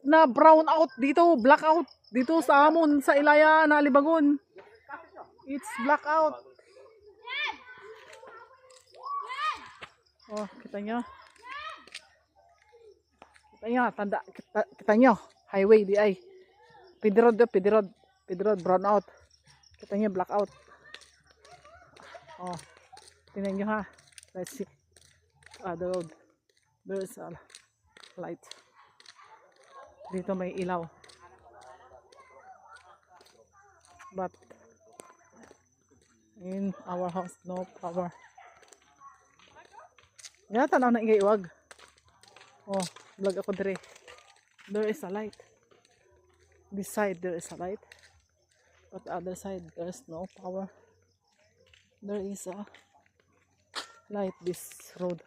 Na brown out dito, black out dito sa amon sa Ilaya na Alibagon. It's black out. Oh, kita nyo. Kita nyo, kita nyo. Highway di ay. Pidirod brown out. Kita nyo, black out. Oh, tingnan nyo ha. Let's see. The road. There's a light. Dito may ilaw. But in our house, no power. Yan, tanaw na iwag. Oh, vlog ako dire. There is a light. This side there is a light. But the other side there's no power. There is a light this road.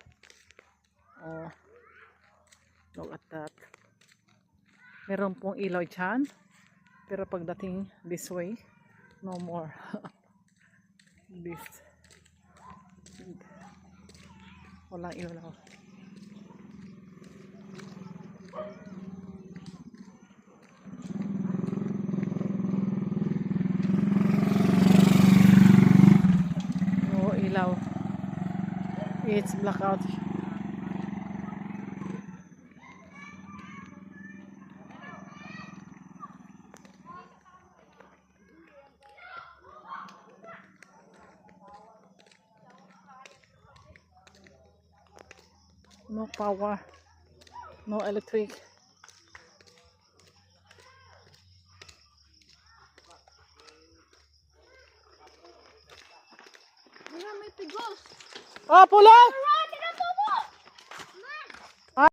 Oh, look at that. Meron pong ilaw dyan. Pero pagdating this way, no more. This. Walang ilaw. No ilaw. It's blackout. No power, no electric. Mira, may pigos. Ah, pula!